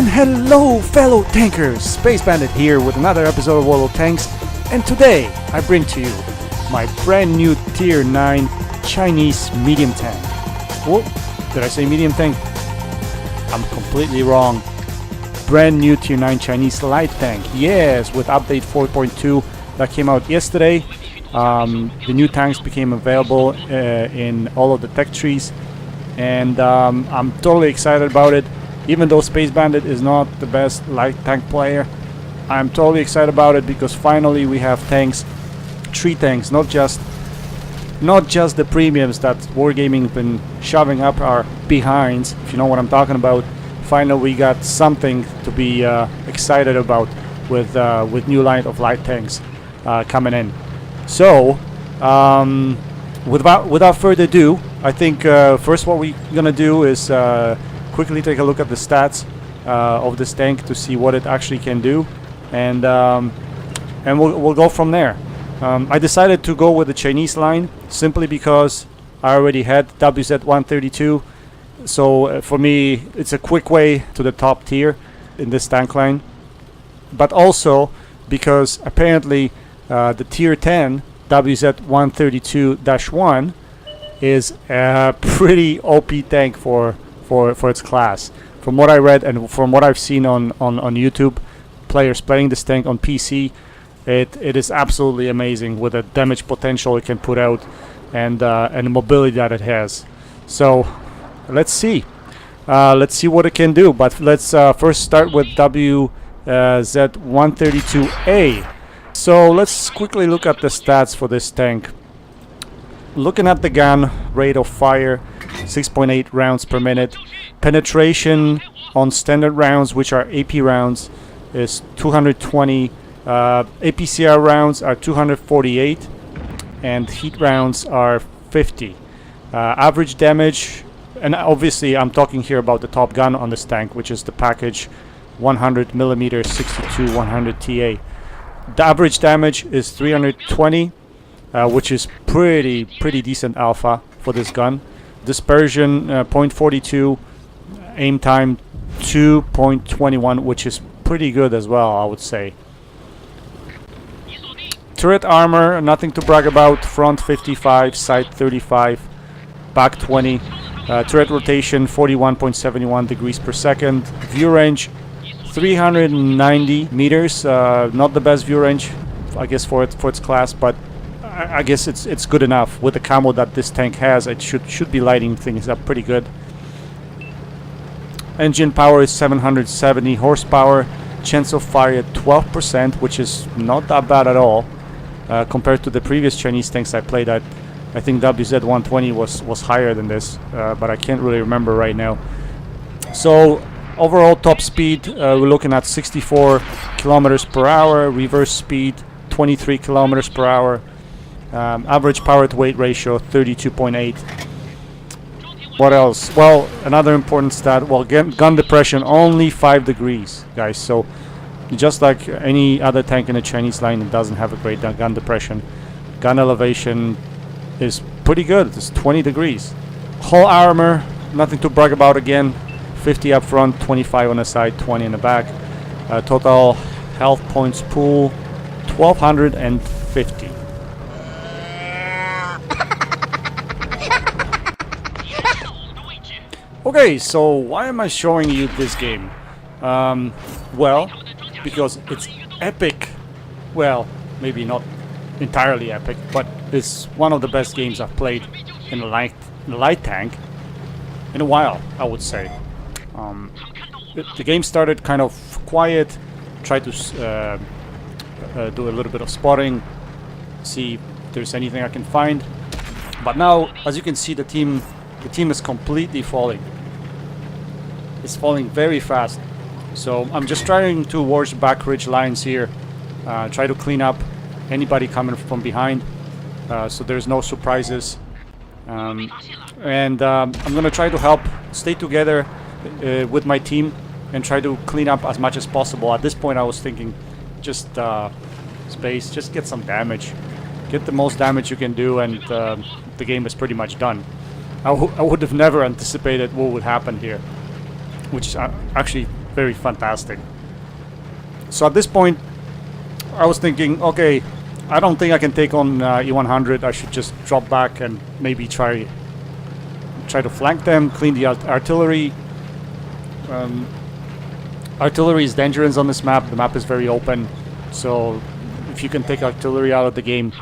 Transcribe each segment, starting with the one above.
Hello fellow tankers, Space Bandit here with another episode of World of Tanks, and today I bring to you my brand new Tier 9 Chinese medium tank. Oh, did I say medium tank? I'm completely wrong. Brand new Tier 9 Chinese light tank, yes, with update 4.2 that came out yesterday. The new tanks became available in all of the tech trees, and I'm totally excited about it. Even though Space Bandit is not the best light tank player, I'm totally excited about it because finally we have tanks, 3 tanks, not just the premiums that Wargaming been shoving up our behinds, if you know what I'm talking about. Finally we got something to be excited about with new line of light tanks coming in. So without further ado, I think first what we're gonna do is quickly take a look at the stats of this tank to see what it actually can do, and we'll go from there. I decided to go with the Chinese line simply because I already had WZ-132, so for me it's a quick way to the top tier in this tank line, but also because apparently the Tier 10 WZ-132-1 is a pretty OP tank for its class. From what I read and from what I've seen on YouTube, players playing this tank on PC, it is absolutely amazing with the damage potential it can put out and the mobility that it has. So let's see what it can do. But let's first start with WZ-132A. So let's quickly look at the stats for this tank. Looking at the gun, rate of fire 6.8 rounds per minute. Penetration on standard rounds, which are AP rounds, is 220. APCR rounds are 248, and heat rounds are 50. Average damage, and obviously I'm talking here about the top gun on this tank, which is the package 100mm 62-100 TA. The average damage is 320, which is pretty decent alpha for this gun. Dispersion 0.42, aim time 2.21, which is pretty good as well, I would say. Turret armor, nothing to brag about. Front 55, side 35, back 20. Turret rotation 41.71 degrees per second. View range 390 meters. Not the best view range, I guess, for its class, but I guess it's good enough. With the camo that this tank has, it should be lighting things up pretty good. Engine power is 770 horsepower. Chance of fire at 12%, which is not that bad at all compared to the previous Chinese tanks I played at. I think WZ-120 was higher than this, but I can't really remember right now. So overall top speed, we're looking at 64 kilometers per hour. Reverse speed 23 kilometers per hour. Average power to weight ratio 32.8. What else? Well, another important stat. Well, gun depression only 5 degrees, guys. So just like any other tank in the Chinese line, it doesn't have a great gun depression. Gun elevation is pretty good. It's 20 degrees. Hull armor, nothing to brag about again. 50 up front, 25 on the side, 20 in the back. Total health points pool 1250. Okay, so why am I showing you this game? Well, because it's epic. Well, maybe not entirely epic, but it's one of the best games I've played in a light tank in a while, I would say. The game started kind of quiet. Tried to do a little bit of spotting, see if there's anything I can find. But now, as you can see, the team is completely falling. It's falling very fast. So I'm just trying to watch back ridge lines here, try to clean up anybody coming from behind, so there's no surprises. I'm gonna try to help stay together with my team and try to clean up as much as possible. At this point I was thinking just space, just get some damage, get the most damage you can do, and the game is pretty much done. I would have never anticipated what would happen here, which is actually very fantastic. So at this point, I was thinking, okay, I don't think I can take on E-100. I should just drop back and maybe try to flank them, clean the artillery. Artillery is dangerous on this map. The map is very open, so if you can take artillery out of the game,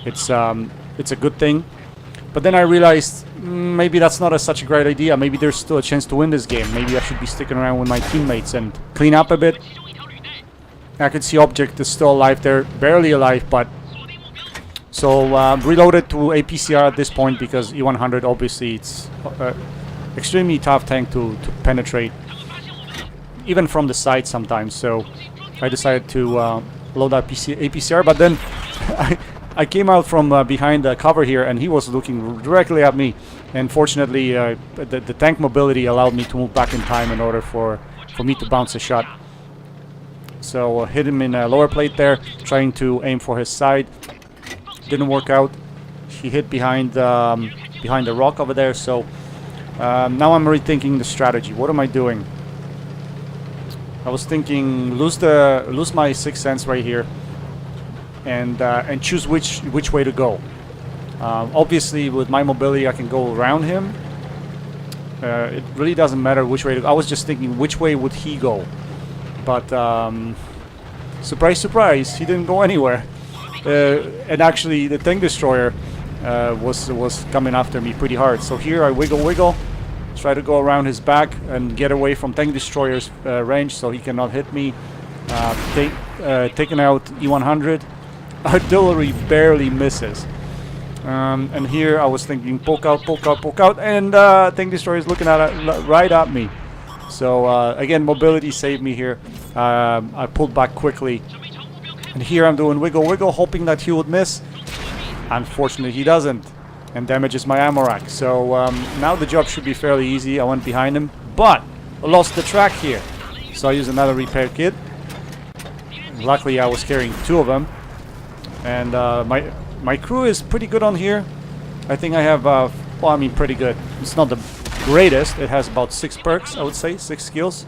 it's a good thing. But then I realized maybe that's not such a great idea. Maybe there's still a chance to win this game. Maybe I should be sticking around with my teammates and clean up a bit. I can see object is still alive there, barely alive, but so reloaded to APCR at this point because E-100 obviously it's extremely tough tank to penetrate, even from the side sometimes. So I decided to load up APCR, but then I came out from behind the cover here, and he was looking directly at me. And fortunately, the tank mobility allowed me to move back in time in order for me to bounce a shot. So hit him in a lower plate there, trying to aim for his side. Didn't work out. He hit behind the rock over there. So now I'm rethinking the strategy. What am I doing? I was thinking lose my sixth sense right here, and choose which way to go. Obviously, with my mobility, I can go around him. It really doesn't matter which way to go. I was just thinking which way would he go, but surprise, surprise, he didn't go anywhere. And actually, the tank destroyer was coming after me pretty hard. So here I wiggle, try to go around his back and get away from tank destroyer's range, so he cannot hit me. Taking out E-100. Artillery barely misses. And here I was thinking poke out, and tank destroyer is looking right at me. So again, mobility saved me here. I pulled back quickly, and here I'm doing wiggle, hoping that he would miss. Unfortunately, he doesn't, and damages my ammo rack. So now the job should be fairly easy. I went behind him, but I lost the track here. So I used another repair kit. Luckily, I was carrying two of them, and my crew is pretty good on here. I think I have, well, I mean, pretty good. It's not the greatest. It has about 6 perks, I would say, 6 skills.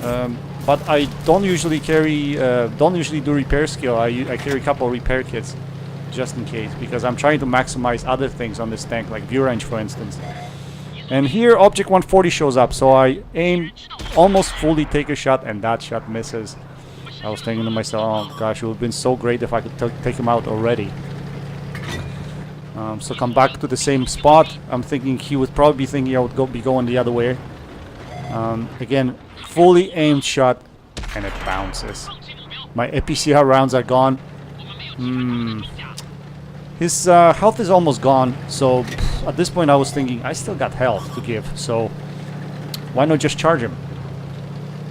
But I don't usually do repair skill. I carry a couple of repair kits just in case, because I'm trying to maximize other things on this tank, like view range, for instance. And here, object 140 shows up, so I aim, almost fully take a shot, and that shot misses. I was thinking to myself, oh gosh, it would have been so great if I could take him out already. So come back to the same spot. I'm thinking he would probably be thinking I would be going the other way. Again, fully aimed shot, and it bounces. My APCR rounds are gone. His health is almost gone, so at this point I was thinking I still got health to give, so why not just charge him?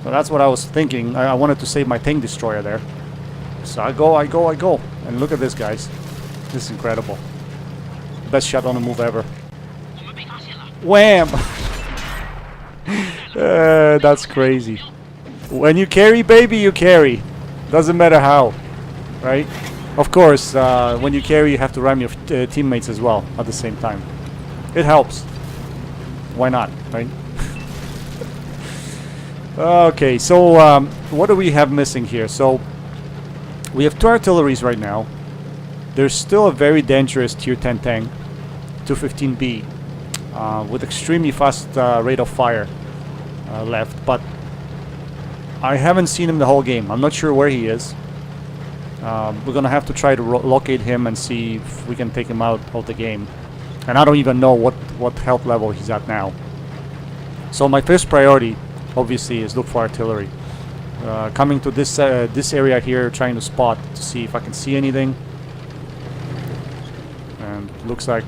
So that's what I was thinking. I wanted to save my tank destroyer there. So I go, and look at this, guys. This is incredible. Best shot on the move ever. Wham! That's crazy. When you carry, baby, you carry. Doesn't matter how, right? Of course, when you carry, you have to ram your teammates as well at the same time. It helps. Why not, right? Okay, so what do we have missing here? So we have 2 artilleries right now. There's still a very dangerous tier 10 tank, 215B, with extremely fast rate of fire left, but I haven't seen him the whole game. I'm not sure where he is. We're gonna have to try to locate him and see if we can take him out of the game. And I don't even know what health level he's at now. So my first priority, obviously, is look for artillery. Coming to this area here, trying to spot to see if I can see anything. And it looks like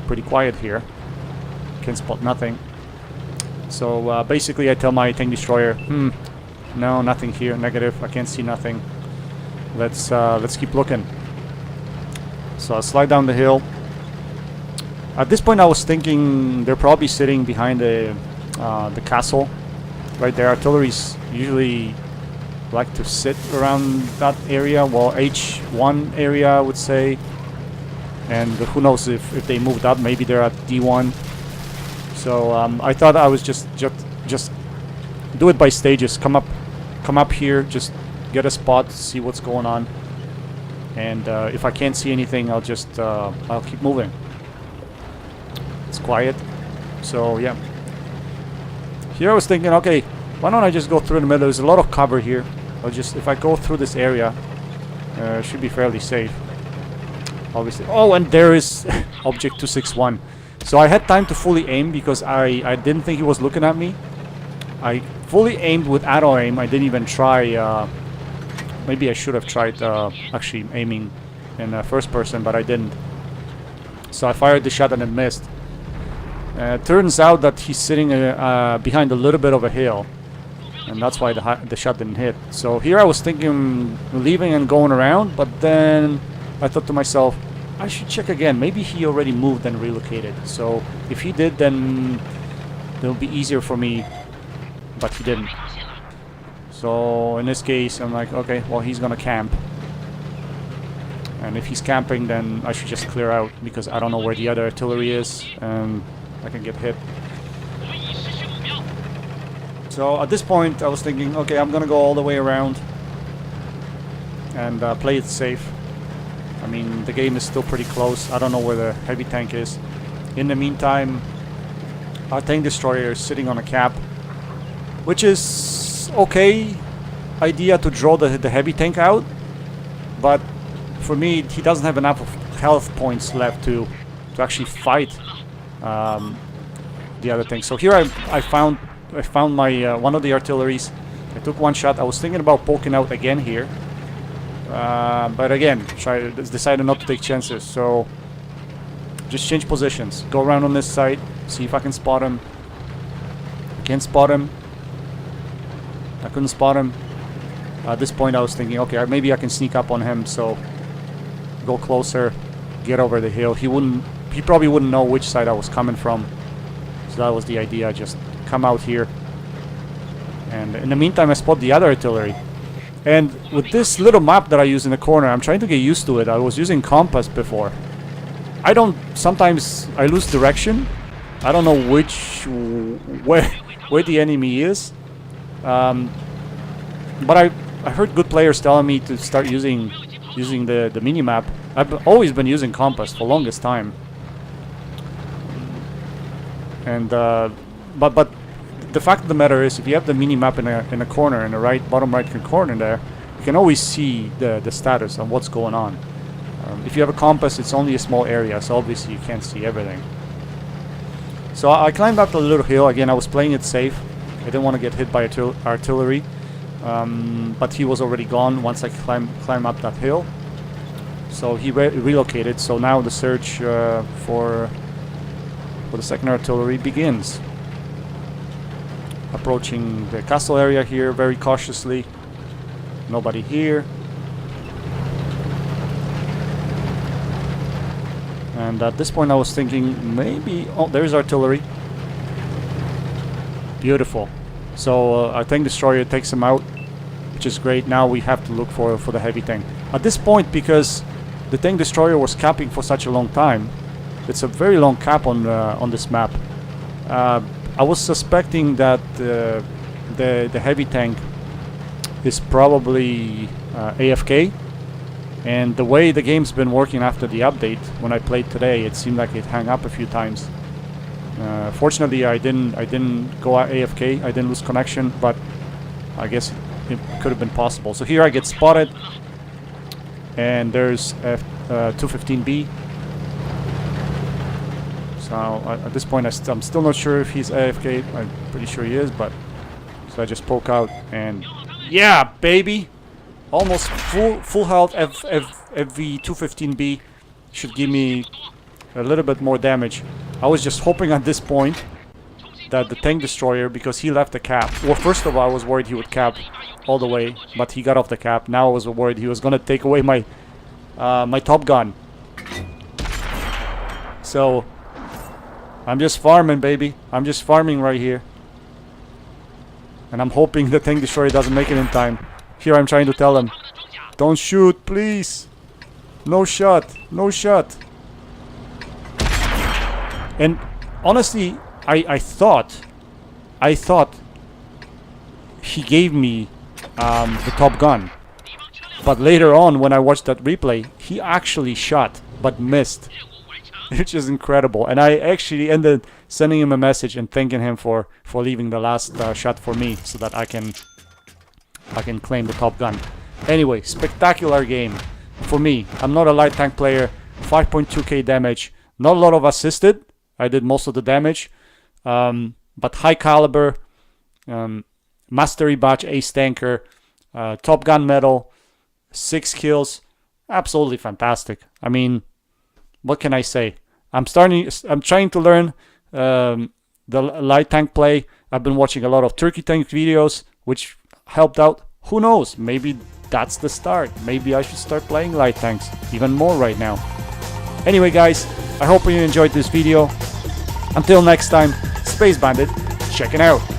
pretty quiet here. Can spot nothing. So basically, I tell my tank destroyer, no, nothing here. Negative. I can't see nothing. Let's keep looking. So I slide down the hill. At this point, I was thinking they're probably sitting behind the castle. Right there, artilleries usually like to sit around that area, well, H1 area, I would say. And who knows if they moved up, maybe they're at D1. So I thought I was just do it by stages. Come up here, just get a spot, see what's going on, and if I can't see anything, I'll just I'll keep moving. It's quiet, so yeah. Here I was thinking, okay, why don't I just go through the middle? There's a lot of cover here. I'll just, if I go through this area, should be fairly safe. Obviously. Oh, and there is Object 261. So I had time to fully aim because I didn't think he was looking at me. I fully aimed with auto aim. I didn't even try. Maybe I should have tried actually aiming in first person, but I didn't. So I fired the shot and it missed. Turns out that he's sitting behind a little bit of a hill, and that's why the shot didn't hit. So here I was thinking leaving and going around, but then I thought to myself, I should check again. Maybe he already moved and relocated. So if he did, then it'll be easier for me, but he didn't. So in this case, I'm like, okay, well, he's gonna camp. And if he's camping, then I should just clear out, because I don't know where the other artillery is, and I can get hit. So at this point, I was thinking, okay, I'm gonna go all the way around and play it safe. I mean, the game is still pretty close. I don't know where the heavy tank is. In the meantime, our tank destroyer is sitting on a cap, which is okay idea to draw the heavy tank out, but for me, he doesn't have enough of health points left to actually fight the other thing. So here I found my one of the artilleries. I took one shot. I was thinking about poking out again here, but again, decided not to take chances. So just change positions. Go around on this side. See if I can spot him. I can't spot him. I couldn't spot him. At this point, I was thinking, okay, maybe I can sneak up on him. So go closer, get over the hill. He probably wouldn't know which side I was coming from. So that was the idea. Just come out here. And in the meantime, I spot the other artillery. And with this little map that I use in the corner, I'm trying to get used to it. I was using compass before. Sometimes I lose direction. I don't know where the enemy is. But I heard good players telling me to start using the mini-map. I've always been using compass for the longest time. And but the fact of the matter is, if you have the mini-map in a corner, in the bottom right corner there, you can always see the status and what's going on. If you have a compass, it's only a small area, so obviously you can't see everything. So I climbed up the little hill. Again, I was playing it safe. I didn't want to get hit by artillery. But he was already gone once I climb up that hill. So he relocated. So now the search for the second artillery begins. Approaching the castle area here very cautiously. Nobody here. And at this point I was thinking maybe... Oh, there's artillery. Beautiful. So our tank destroyer takes him out, which is great. Now we have to look for the heavy tank. At this point, because the tank destroyer was capping for such a long time, it's a very long cap on this map. I was suspecting that the heavy tank is probably AFK, and the way the game's been working after the update, when I played today, it seemed like it hung up a few times. Fortunately, I didn't go AFK. I didn't lose connection, but I guess it could have been possible. So here I get spotted, and there's F-215B. So at this point, I'm still not sure if he's AFK. I'm pretty sure he is, but so I just poke out, and yeah, baby, almost full health. FV-215B should give me a little bit more damage. I was just hoping at this point that the tank destroyer, because he left the cap. Well, first of all, I was worried he would cap all the way, but he got off the cap. Now I was worried he was gonna take away my my top gun. So I'm just farming, baby. I'm just farming right here, and I'm hoping the tank destroyer doesn't make it in time. Here I'm trying to tell him, don't shoot, please. No shot. No shot. And honestly, I thought he gave me the Top Gun. But later on, when I watched that replay, he actually shot, but missed. Which is incredible. And I actually ended sending him a message and thanking him for leaving the last shot for me, so that I can claim the Top Gun. Anyway, spectacular game for me. I'm not a light tank player. 5.2k damage. Not a lot of assisted. I did most of the damage. But high caliber. Mastery Badge Ace Tanker. Top Gun medal. 6 kills. Absolutely fantastic. I mean, what can I say? I'm trying to learn the light tank play. I've been watching a lot of turkey tank videos, which helped out. Who knows? Maybe that's the start. Maybe I should start playing light tanks even more right now. Anyway, guys, I hope you enjoyed this video. Until next time, SpaceBANDIT, checking out.